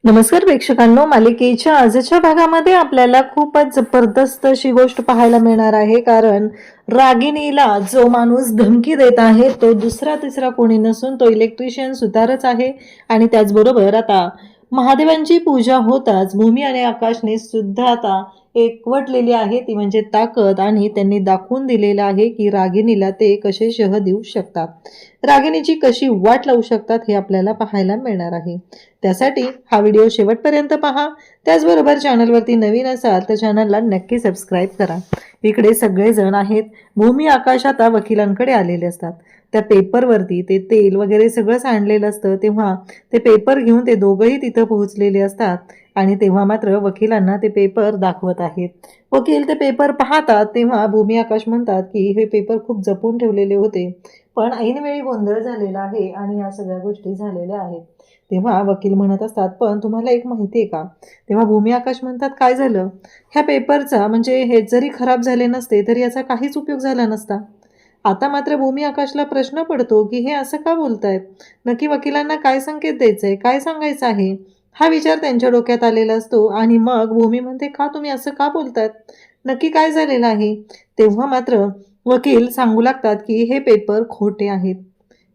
नमस्कार प्रेक्षकांनो, मालिकेच्या आजच्या भागामध्ये आपल्याला खूपच जबरदस्त अशी गोष्ट पाहायला मिळणार आहे. कारण रागिणीला जो माणूस धमकी देत आहे तो दुसरा तिसरा कोणी नसून तो इलेक्ट्रिशियन सुतारच आहे. आणि त्याचबरोबर आता महादेवांची पूजा होताच भूमी आणि आकाशने सुद्धा आता एकवटलेली आहे, ती म्हणजे ताकद. आणि त्यांनी दाखवून दिलेलं आहे की रागिणीला ते कसे शह देऊ शकतात, रागिणीची कशी वाट लावू शकतात हे आपल्याला पाहायला मिळणार आहे. त्यासाठी हा व्हिडिओ शेवटपर्यंत पहा. त्याचबरोबर चॅनलवरती नवीन असाल तर चॅनलला नक्की सबस्क्राईब करा. इकडे सगळेजण आहेत. भूमी आकाश आता वकिलांकडे आलेले असतात. त्या पेपरवरती ते तेल वगैरे सगळं सांडलेलं असतं, तेव्हा ते पेपर घेऊन ते दोघंही तिथं पोहोचलेले असतात. आणि तेव्हा मात्र वकिलांना ते पेपर दाखवत आहेत. वकील ते पेपर पाहतात तेव्हा भूमी आकाश म्हणतात की हे पेपर खूप जपून ठेवलेले होते, पण ऐनवेळी गोंधळ झालेला आहे आणि या सगळ्या गोष्टी झालेल्या आहेत. तेव्हा वकील म्हणत असतात, पण तुम्हाला एक माहिती आहे का? तेव्हा भूमी आकाश म्हणतात, काय झालं? ह्या पेपरचा म्हणजे हे जरी खराब झाले नसते तरी याचा काहीच उपयोग झाला नसता. आता मात्र भूमी आकाशला प्रश्न पडतो की हे असं का बोलतायत? नक्की वकिलांना काय संकेत द्यायचंय, काय सांगायचं आहे? हा विचार त्यांच्या डोक्यात आलेला असतो. आणि मग भूमी म्हणते, का तुम्ही असं का बोलतायत? नक्की काय झालेलं आहे? तेव्हा मात्र वकील सांगू लागतात की हे पेपर खोटे आहेत,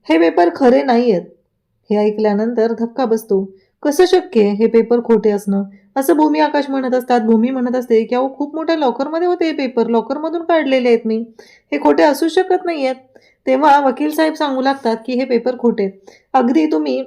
हे पेपर खरे नाही आहेत. हे ऐकल्यानंतर धक्का बसतो. कसं शक्य आहे हे पेपर खोटे असणं? असं भूमी आकाश म्हणत असतात. भूमी म्हणत असते की अहो, खूप मोठ्या लॉकरमध्ये होते हे पेपर, लॉकरमधून काढलेले आहेत मी, हे खोटे असू शकत नाही आहेत. तेव्हा वकील साहेब सांगू लागतात की हे पेपर खोटे आहेत. अगदी तुम्ही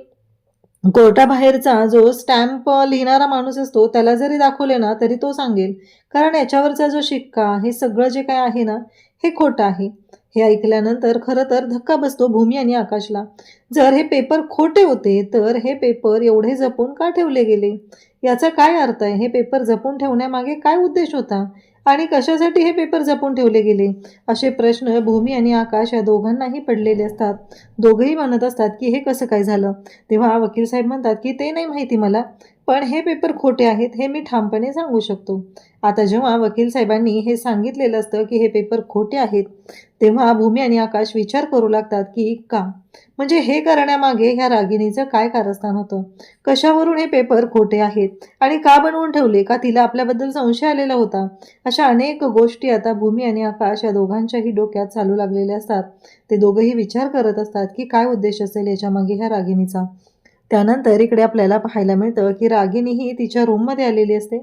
कोर्टाबाहेरचा जो स्टॅम्प लिहिणारा माणूस असतो त्याला जरी दाखवले ना तरी तो सांगेल, कारण याच्यावरचा जो शिक्का, हे सगळं जे काय आहे ना, हे खोटं आहे. हे ऐकल्यानंतर खरं तर धक्का बसतो भूमी आणि आकाशला. जर हे पेपर खोटे होते तर हे पेपर एवढे जपून का ठेवले गेले? याचा काय अर्थ आहे? हे पेपर जपून ठेवण्यामागे काय उद्देश होता आणि कशासाठी हे पेपर जपून ठेवले गेले? असे प्रश्न भूमी आणि आकाश या दोघांनाही पडलेले असतात. दोघंही म्हणत असतात की हे कसं काय झालं? तेव्हा वकील साहेब म्हणतात की ते नाही माहिती मला, पण हे पेपर खोटे आहेत हे मी ठामपणे सांगू शकतो. आता जेव्हा वकील साहेबांनी हे सांगितलेलं असतं की हे पेपर खोटे आहेत, तेव्हा भूमी आणि आकाश विचार करू लागतात की का, म्हणजे हे करण्यामागे ह्या रागिणीचं काय कारस्थान होतं? कशावरून हे पेपर खोटे आहेत आणि का बनवून ठेवले? का तिला आपल्याबद्दल संशय आलेला होता? अशा अनेक गोष्टी आता भूमी आणि आकाश या दोघांच्याही डोक्यात चालू लागलेल्या असतात. ते दोघंही विचार करत असतात की काय उद्देश असेल याच्यामागे ह्या रागिणीचा. त्यानंतर इकडे आपल्याला पाहायला मिळतं की रागिणी ही तिच्या रूममध्ये आलेली असते.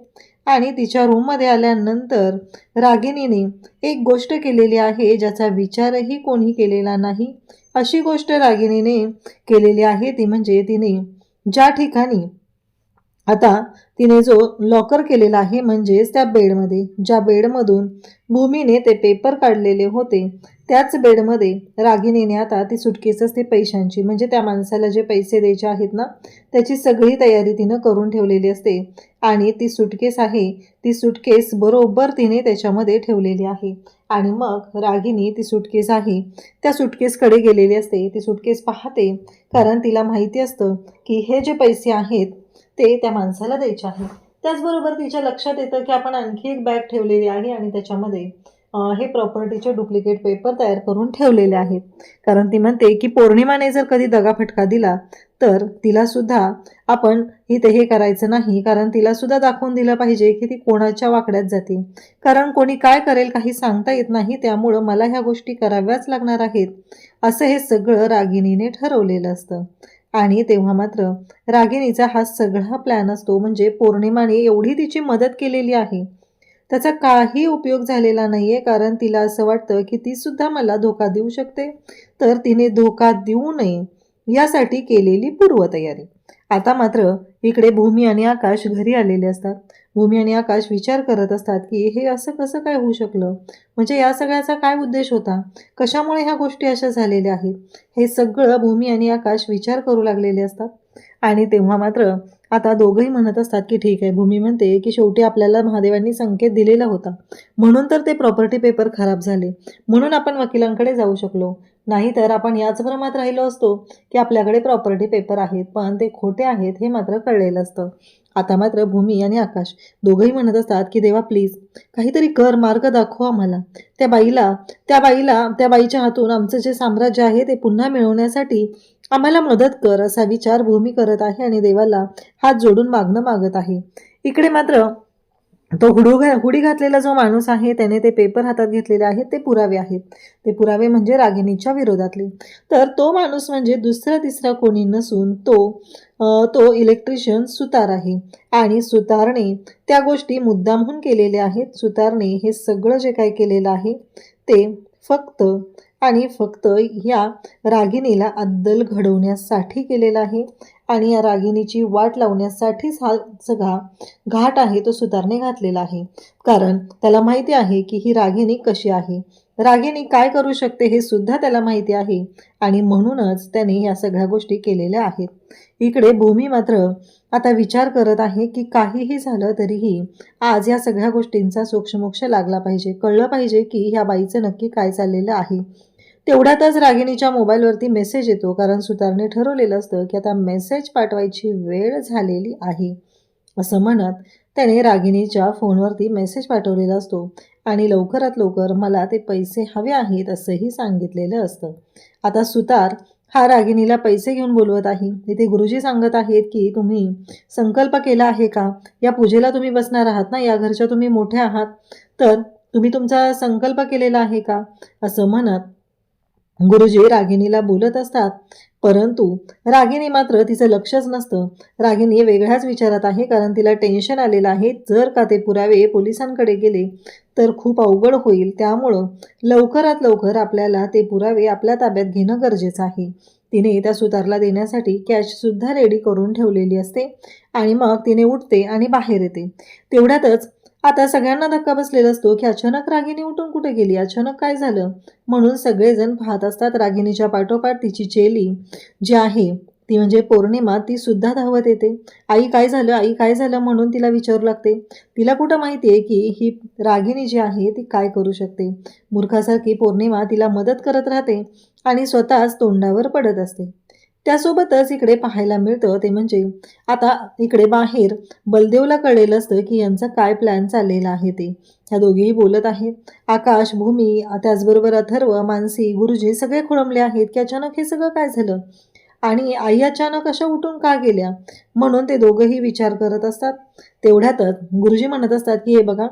आणि तिच्या रूममध्ये आल्यानंतर रागिणीने एक गोष्ट केलेली आहे ज्याचा विचारही कोणी केलेला नाही. अशी गोष्ट रागिणीने केलेली आहे ती म्हणजे तिने ज्या ठिकाणी आता तिने जो लॉकर केलेला आहे, म्हणजेच त्या बेडमध्ये, ज्या बेडमधून भूमीने ते पेपर काढलेले होते त्याच बेडमध्ये रागिणीने आता ती सुटकेस असते पैशांची, म्हणजे त्या माणसाला जे पैसे द्यायचे आहेत ना त्याची सगळी तयारी तिनं करून ठेवलेली असते. आणि ती सुटकेस आहे, ती सुटकेस बरोबर तिने त्याच्यामध्ये ठेवलेली आहे. आणि मग रागिणी ती सुटकेस आहे त्या सुटकेसकडे गेलेली असते. ती सुटकेस पाहते, कारण तिला माहिती असतं की हे जे पैसे आहेत ते त्या माणसाला द्यायचे आहे. त्याचबरोबर तिच्या लक्षात येतं की आपण आणखी एक बॅग ठेवलेली आहे आणि त्याच्यामध्ये हे प्रॉपर्टीचे डुप्लिकेट पेपर तयार करून ठेवलेले आहेत. कारण ती म्हणते की पौर्णिमाने जर कधी दगाफटका दिला तर तिलासुद्धा आपण इथे हे करायचं नाही, कारण तिलासुद्धा दाखवून दिलं पाहिजे की ती कोणाच्या वाकड्यात जाते. कारण कोणी काय करेल काही सांगता येत नाही, त्यामुळं मला ह्या गोष्टी कराव्याच लागणार आहेत, असं हे सगळं रागिणीने ठरवलेलं असतं. आणि तेव्हा मात्र रागिणीचा हा सगळा प्लॅन असतो, म्हणजे पौर्णिमाने एवढी तिची मदत केलेली आहे त्याचा काही उपयोग झालेला नाही आहे. कारण तिला असं वाटतं की तीसुद्धा मला धोका देऊ शकते, तर तिने धोका देऊ नये यासाठी केलेली पूर्वतयारी. आता मात्र इकडे भूमी आणि आकाश घरी आलेले असतात. भूमी आणि आकाश विचार करत असतात की हे असं कसं काय होऊ शकलं, म्हणजे या सगळ्याचा काय उद्देश होता, कशामुळे ह्या गोष्टी अशा झालेल्या आहेत, हे सगळं भूमी आणि आकाश विचार करू लागलेले असतात. आणि तेव्हा मात्र आता दोघंही म्हणत असतात की ठीक आहे. भूमी म्हणते की शेवटी आपल्याला महादेवांनी संकेत दिलेला होता, म्हणून तर ते प्रॉपर्टी पेपर खराब झाले, म्हणून आपण वकिलांकडे जाऊ शकलो, नाहीतर आपण याच भ्रमात राहिलो असतो की आपल्याकडे प्रॉपर्टी पेपर आहेत पण ते खोटे आहेत हे मात्र कळलेलं असतं. आता मात्र भूमी आणि आकाश दोघंही म्हणत असतात की देवा प्लीज काहीतरी कर, मार्ग दाखव आम्हाला. त्या बाईच्या हातून आमचं जे साम्राज्य आहे ते पुन्हा मिळवण्यासाठी आम्हाला मदत कर असा विचार भूमी करत आहे आणि देवाला हात जोडून मागणं मागत आहे. इकडे मात्र तो हुडी घातलेला जो माणूस आहे त्याने ते पेपर हातात घेतलेले आहेत, ते पुरावे आहेत. ते पुरावे म्हणजे रागिणीच्या विरोधातले. तर तो माणूस म्हणजे दुसरा तिसरा कोणी नसून तो इलेक्ट्रिशियन सुतार आहे आणि सुतारने त्या गोष्टी मुद्दामहून केलेल्या आहेत. सुतारने हे सगळं जे काही केलेलं आहे ते फक्त आणि फक्त या रागिणीला अद्दल घडवण्यासाठी केलेलं आहे आणि या रागिणीची वाट लावण्यासाठीच हा सगळा घाट आहे तो सुतारने घातलेला आहे. कारण त्याला माहिती आहे की ही रागिणी कशी आहे, रागिणी काय करू शकते हे सुद्धा त्याला माहिती आहे आणि म्हणूनच त्याने या सगळ्या गोष्टी केलेल्या आहेत. इकडे भूमी मात्र आता विचार करत आहे की काहीही झालं तरीही आज या सगळ्या गोष्टींचा सोक्षमोक्ष लागला पाहिजे, कळलं पाहिजे की ह्या बाईचं नक्की काय चाललेलं आहे. तेवढ्यातच रागिणीच्या मोबाईलवरती मेसेज येतो, कारण सुतारने ठरवलेलं असतं की आता मेसेज पाठवायची वेळ झालेली आहे असं म्हणत त्याने रागिणीच्या फोनवरती मेसेज पाठवलेला असतो आणि लवकरात लवकर मला ते पैसे हवे आहेत असंही सांगितलेलं असतं. आता सुतार हा रागिणीला पैसे घेऊन बोलवत आहे. इथे गुरुजी सांगत आहेत की तुम्ही संकल्प केला आहे का, या पूजेला तुम्ही बसणार आहात ना, या घरच्या तुम्ही मोठ्या आहात, तर तुम्ही तुमचा संकल्प केलेला आहे का असं म्हणत गुरुजी रागिणीला बोलत असतात. परंतु रागिणी मात्र तिचं लक्षच नसतं. रागिणी वेगळ्याच विचारात आहे, कारण तिला टेन्शन आलेलं आहे. जर का ते पुरावे पोलिसांकडे गेले तर खूप अवघड होईल, त्यामुळं लवकरात लवकर आपल्याला ते पुरावे आपल्या ताब्यात घेणं गरजेचं आहे. तिने त्या सुतारला देण्यासाठी कॅशसुद्धा रेडी करून ठेवलेली असते आणि मग तिने उठते आणि बाहेर येते. तेवढ्यातच आता सगळ्यांना धक्का बसलेला असतो की अचानक रागिणी उठून कुठे गेली, अचानक काय झालं, म्हणून सगळेजण पाहत असतात. रागिणीच्या पाठोपाठ तिची चेली जी आहे ती म्हणजे पौर्णिमा, ती सुद्धा धावत येते. आई काय झालं, आई काय झालं म्हणून तिला विचारू लागते. तिला कुठं माहिती आहे की ही रागिणी जी आहे ती काय करू शकते. मूर्खासारखी पौर्णिमा तिला मदत करत राहते आणि स्वतःच तोंडावर पडत असते. त्यासोबतच इकडे पाहायला मिळतं ते म्हणजे आता इकडे बाहेर बलदेवला कळलेलं असतं की यांचा काय प्लॅन चाललेला आहे ते. ह्या दोघेही बोलत आहेत. आकाश, भूमी, त्याचबरोबर अथर्व, मानसी, गुरुजी सगळे खोळंबले आहेत की अचानक हे सगळं काय झालं आणि आई अचानक अशा उठून का गेल्या, म्हणून ते दोघंही विचार करत असतात. तेवढ्यातच गुरुजी म्हणत असतात की हे बघा,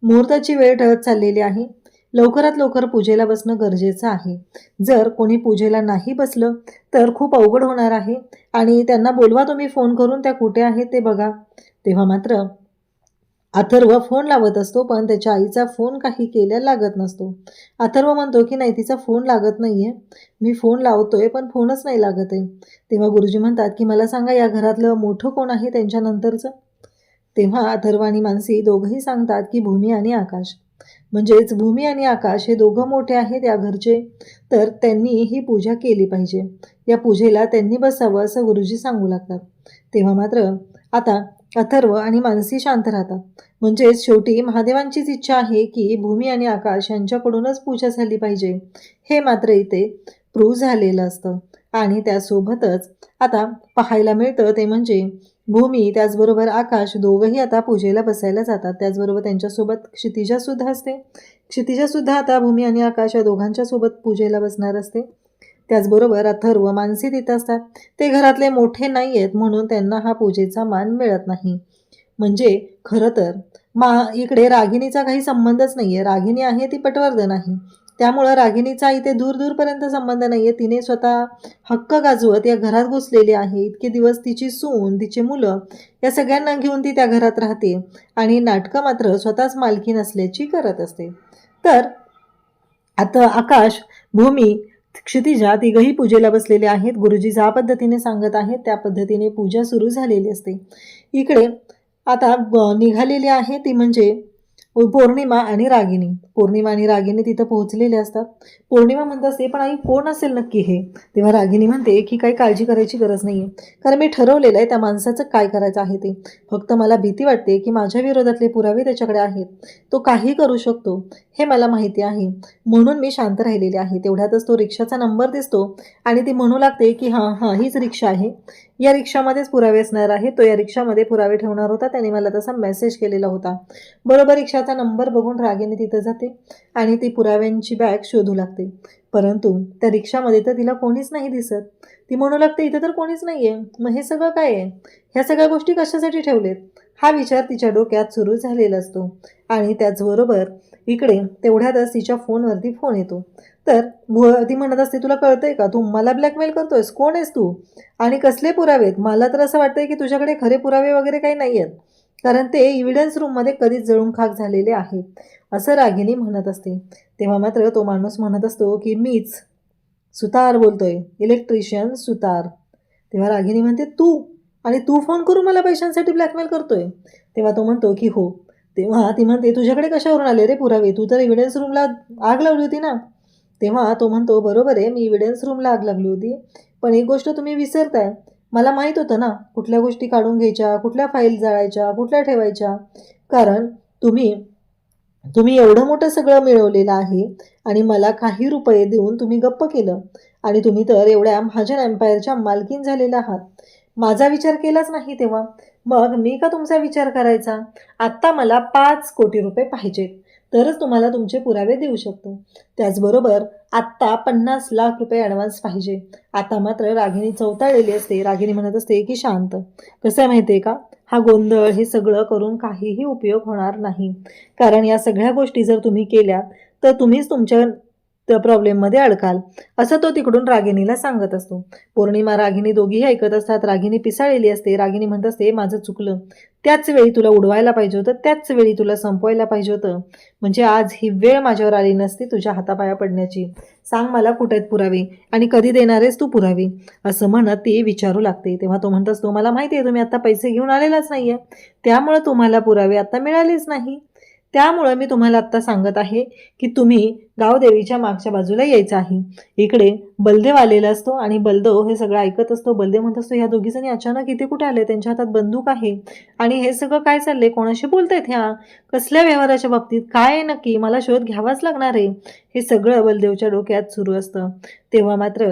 मुहूर्ताची वेळ टळत चाललेली आहे, लवकरात लवकर पूजेला बसणं गरजेचं आहे. जर कोणी पूजेला नाही बसलं तर खूप अवघड होणार आहे आणि त्यांना बोलवा तुम्ही फोन करून, त्या कुठे आहेत ते बघा. तेव्हा मात्र अथर्व फोन लावत असतो, पण त्याच्या आईचा फोन काही केल्या लागत नसतो. अथर्व म्हणतो की नाही, तिचा फोन लागत नाहीये, मी फोन लावतोय पण फोनच नाही लागत आहे. तेव्हा गुरुजी म्हणतात की मला सांगा या घरातलं मोठं कोण आहे त्यांच्यानंतरचं. तेव्हा अथर्व आणि मानसी दोघंही सांगतात की भूमी आणि आकाश. म्हणजेच भूमी आणि आकाश हे दोघं मोठे आहेत या घरचे, तर त्यांनी ही पूजा केली पाहिजे, या पूजेला त्यांनी बसावं असं गुरुजी सांगू लागतात. तेव्हा मात्र आता अथर्व आणि मानसी शांत राहतात. म्हणजेच शेवटी महादेवांचीच इच्छा आहे की भूमी आणि आकाश यांच्याकडूनच पूजा झाली पाहिजे, हे मात्र इथे प्रूव्ह झालेलं असतं. आणि त्यासोबतच आता पाहायला मिळतं ते म्हणजे भूमी त्याचबरोबर आकाश दोघंही आता पूजेला बसायला जातात. त्याचबरोबर त्यांच्यासोबत क्षितिजासुद्धा असते. क्षितिजासुद्धा आता भूमी आणि आकाश या दोघांच्या सोबत पूजेला बसणार असते. त्याचबरोबर अथर्व, मानसी तिथं असतात. ते घरातले मोठे नाही आहेत म्हणून त्यांना हा पूजेचा मान मिळत नाही. म्हणजे खरं तर इकडे रागिणीचा काही संबंधच नाही आहे. रागिणी आहे ती पटवर्धन आहे, त्यामुळं रागिणीचा इथे दूरपर्यंत संबंध नाही आहे. तिने स्वतः हक्क गाजवत या घरात घुसलेली आहे. इतके दिवस तिची सून, तिचे मुलं या सगळ्यांना घेऊन ती त्या घरात राहते आणि नाटकं मात्र स्वतःच मालकीण असल्याची करत असते. तर आता आकाश, भूमी, क्षितिजा तिघही पूजेला बसलेले आहेत. गुरुजी ज्या पद्धतीने सांगत आहेत त्या पद्धतीने पूजा सुरू झालेली असते. इकडे आता निघालेली आहे ती म्हणजे पौर्णिमा आणि रागिणी. पौर्णिमा आणि रागिणी तिथं पोहोचलेले असतात. पौर्णिमा म्हणत असते पण आई कोण असेल नक्की हे. तेव्हा रागिणी म्हणते की काही काळजी करायची गरज नाही आहे, कारण मी ठरवलेलं आहे त्या माणसाचं काय करायचं आहे ते. फक्त मला भीती वाटते की माझ्या विरोधातले पुरावे त्याच्याकडे आहेत, तो काही करू शकतो हे मला माहिती आहे, म्हणून मी शांत राहिलेले आहे. तेवढ्यातच तो रिक्षाचा नंबर दिसतो आणि ती म्हणू लागते की हां हीच रिक्षा आहे. या रिक्षामध्येच पुरावे असणार आहे. तो या रिक्षामध्ये पुरावे ठेवणार होता. त्याने मला तसा मेसेज केलेला होता. बरोबर रिक्षाचा नंबर बघून रागिनी तिथं जाते आणि ती पुराव्यांची बॅग शोधू लागते. परंतु त्या रिक्षामध्ये तर तिला कोणीच नाही दिसत. ती म्हणू लागते इथं तर कोणीच नाही आहे. मग हे सगळं काय आहे? ह्या सगळ्या गोष्टी कशासाठी ठेवलेत? हा विचार तिच्या डोक्यात सुरू झालेला असतो. आणि त्याचबरोबर इकडे तेवढ्यातच तिच्या फोनवरती फोन येतो. तर ती म्हणत असते, तुला कळतंय का? तू मला ब्लॅकमेल करतोयस? कोण आहेस तू? आणि कसले पुरावे आहेत? मला तर असं वाटतंय की तुझ्याकडे खरे पुरावे वगैरे काही नाही आहेत, कारण ते एव्हिडन्स रूममध्ये कधीच जळून खाक झालेले आहेत, असं रागिनी म्हणत असते. तेव्हा मात्र तो माणूस म्हणत असतो की मीच सुतार बोलतोय, इलेक्ट्रिशियन सुतार. तेव्हा रागिनी म्हणते, तू? आणि तू फोन करून मला पैशांसाठी ब्लॅकमेल करतोय? तेव्हा तो म्हणतो की हो. तेव्हा ती म्हणते, तुझ्याकडे कशावरून आले रे पुरावे? तू तर एव्हिडन्स रूमला आग लावली होती ना? तेव्हा तो म्हणतो, बरोबर आहे, मी एव्हिडन्स रूमला आग लागली होती, पण एक गोष्ट तुम्ही विसरताय. मला माहीत होतं ना कुठल्या गोष्टी काढून घ्यायच्या, कुठल्या फाईल जाळायच्या, कुठल्या ठेवायच्या. कारण तुम्ही तुम्ही एवढं मोठं सगळं मिळवलेलं आहे आणि मला काही रुपये देऊन तुम्ही गप्प केलं. आणि तुम्ही तर एवढ्या महाजन एम्पायरच्या मालकीन झालेला आहात. माझा विचार केलाच नाही तेव्हा. मग मी का तुमचा विचार करायचा? आत्ता मला 5 कोटी रुपये पाहिजेत, तरच तुम्हाला तुमचे पुरावे देऊ शकतो. त्याचबरोबर आत्ता 50 लाख रुपये ॲडव्हान्स पाहिजे. आता मात्र रागिनी चवताळलेली असते. रागिनी म्हणत असते की शांत. कसं आहे माहिती आहे का? हा गोंधळ हे सगळं करून काहीही उपयोग होणार नाही. कारण या सगळ्या गोष्टी जर तुम्ही केल्या तर तुम्हीच तुमच्या त्या प्रॉब्लेममध्ये अडकाल, असं तो तिकडून रागिनीला सांगत असतो. पौर्णिमा रागिनी दोघीही ऐकत असतात. रागिनी पिसाळलेली असते. रागिनी म्हणत असते, माझं चुकलं. त्याच वेळी तुला उडवायला पाहिजे होतं, त्याच वेळी तुला संपवायला पाहिजे होतं. म्हणजे आज ही वेळ माझ्यावर आली नसती तुझ्या हातापाया पडण्याची. सांग मला कुठे आहेत पुरावे आणि कधी देणार आहेस तू पुरावे? असं म्हणत ती विचारू लागते. तेव्हा तो म्हणत असतो, मला माहिती आहे तुम्ही आता पैसे घेऊन आलेलाच नाही आहे, त्यामुळे तुम्हाला पुरावे आता मिळालेच नाही. त्यामुळं मी तुम्हाला आत्ता सांगत आहे की तुम्ही गावदेवीच्या मागच्या बाजूला यायचं आहे. इकडे बलदेव आलेला असतो आणि बलदेव हे सगळं ऐकत असतो. बलदेव म्हणत असतो, ह्या दोघीजणी अचानक इथे कुठे आले? त्यांच्या हातात बंदूक आहे आणि हे सगळं काय चाललंय? कोणाशी बोलतायत ह्या? कसल्या व्यवहाराच्या बाबतीत? काय आहे नक्की? मला शोध घ्यावाच लागणार आहे. हे सगळं बलदेवच्या डोक्यात सुरू असतं. तेव्हा मात्र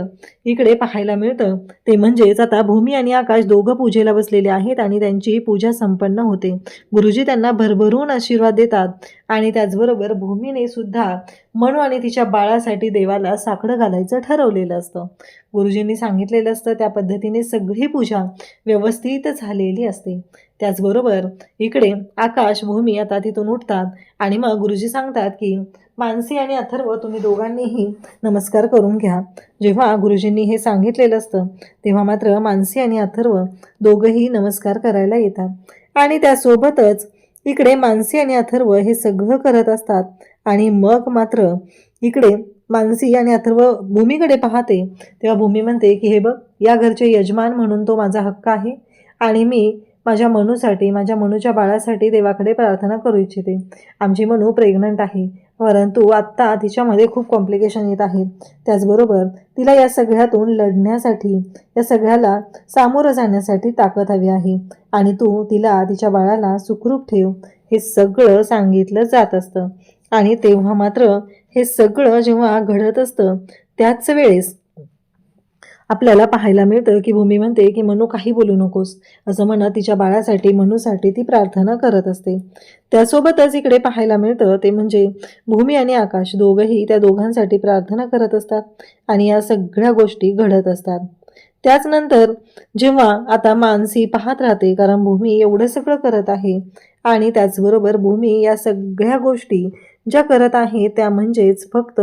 इकडे पाहायला मिळतं ते म्हणजेच आता भूमी आणि आकाश दोघं पूजेला बसलेले आहेत आणि त्यांची पूजा संपन्न होते. गुरुजी त्यांना भरभरून आशीर्वाद देतात आणि त्याचबरोबर भूमीने सुद्धा मनू आणि तिच्या बाळासाठी देवाला साकडं घालायचं ठरवलेलं असतं. गुरुजींनी सांगितलेलं असतं त्या पद्धतीने सगळी पूजा व्यवस्थित झालेली असते. त्याचबरोबर इकडे आकाश भूमी आता तिथून उठतात आणि मग गुरुजी सांगतात की मानसी आणि अथर्व तुम्ही दोघांनीही नमस्कार करून घ्या. जेव्हा गुरुजींनी हे सांगितलेलं असतं तेव्हा मात्र मानसी आणि अथर्व दोघंही नमस्कार करायला येतात. आणि त्यासोबतच इकडे मानसी आणि अथर्व हे सगळं करत असतात. आणि मग मात्र इकडे मानसी आणि अथर्व भूमीकडे पाहते. तेव्हा भूमी म्हणते की हे बघ, या घरचे यजमान म्हणून तो माझा हक्क आहे आणि मी माझ्या मनूसाठी, माझ्या मनूच्या बाळासाठी देवाकडे प्रार्थना करू इच्छिते. आमची मनू प्रेग्नंट आहे, परंतु आत्ता तिच्यामध्ये खूप कॉम्प्लिकेशन येत आहेत. त्याचबरोबर तिला या सगळ्यातून लढण्यासाठी, या सगळ्याला सामोरं जाण्यासाठी ताकद हवी आहे आणि तू तिला, तिच्या बाळाला सुखरूप ठेव, हे सगळं सांगितलं जात असतं. आणि तेव्हा मात्र हे सगळं जेव्हा घडत असतं त्याच वेळेस आपल्याला पाहायला मिळतं की भूमी म्हणते की मनू काही बोलू नकोस, असं म्हणत तिच्या बाळासाठी, मनूसाठी ती प्रार्थना करत असते. त्यासोबतच इकडे पाहायला मिळतं ते म्हणजे भूमी आणि आकाश दोघंही त्या दोघांसाठी प्रार्थना करत असतात आणि या सगळ्या गोष्टी घडत असतात. त्याच नंतर जेव्हा आता मानसी पाहत राहते, कारण भूमी एवढं सगळं करत आहे आणि त्याचबरोबर भूमी या सगळ्या गोष्टी ज्या करत आहे त्या म्हणजेच फक्त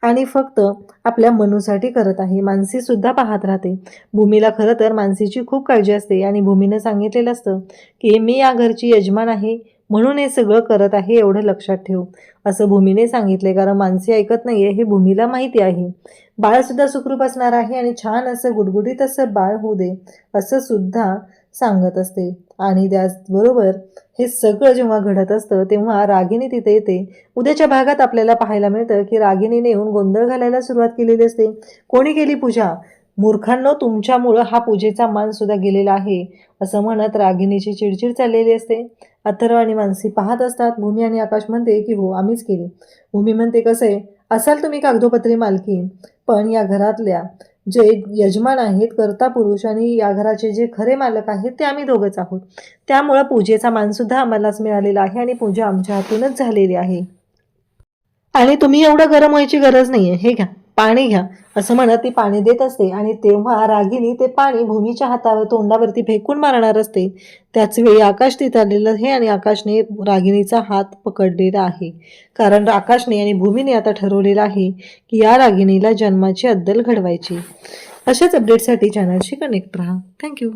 आणि फक्त आपल्या मनूसाठी करत आहे. मानसी सुद्धा पाहत राहते. भूमीला खरं तर मानसीची खूप काळजी असते आणि भूमीनं सांगितलेलं असतं की मी या घरची यजमान आहे म्हणून हे सगळं करत आहे, एवढं लक्षात ठेव, असं भूमीने सांगितले. कारण मानसी ऐकत नाहीये हे भूमीला माहिती आहे. बाळसुद्धा सुखरूप असणार आहे आणि छान असं गुडगुडीत असं बाळ होऊ दे, असं सुद्धा सांगत असते. आणि त्याचबरोबर हे सगळं जेव्हा घडत असतं तेव्हा रागिनी तिथे येते. उद्याच्या भागात आपल्याला पाहायला मिळतं की रागिनीने येऊन गोंधळ घालायला सुरुवात केलेली असते. कोणी केली पूजा? मूर्खांनो, तुमच्यामुळं हा पूजेचा मान सुद्धा गेलेला आहे, असं म्हणत रागिनीची चिडचिड चाललेली असते. अथर्व आणि मानसी पाहत असतात. भूमी आणि आकाश म्हणते की हो, आम्हीच केली. भूमी म्हणते, कसं आहे, असाल तुम्ही कागदोपत्री मालकी, पण या घरातल्या जे यजमान आहेत, कर्ता पुरुष आणि या घराचे जे खरे मालक आहेत ते आम्ही दोघंच आहोत. त्यामुळं पूजेचा मानसुद्धा आम्हालाच मिळालेला आहे आणि पूजा आमच्या हातूनच झालेली आहे. आणि तुम्ही एवढं गरम व्हायची गरज नाहीये, हे घ्या पाणी घ्या असं म्हणत ती पाणी देत असते आणि तेव्हा रागिनी ते पाणी भूमीच्या हातावर तोंडावरती फेकून मारणार असते. त्याच वेळी आकाश तिथे आलेलं आहे आणि आकाशने रागिनीचा हात पकडलेला आहे. कारण आकाशने आणि भूमीने आता ठरवलेलं आहे की या रागिनीला जन्माची अद्दल घडवायची. अशाच अपडेटसाठी चॅनलशी कनेक्ट राहा. थँक्यू.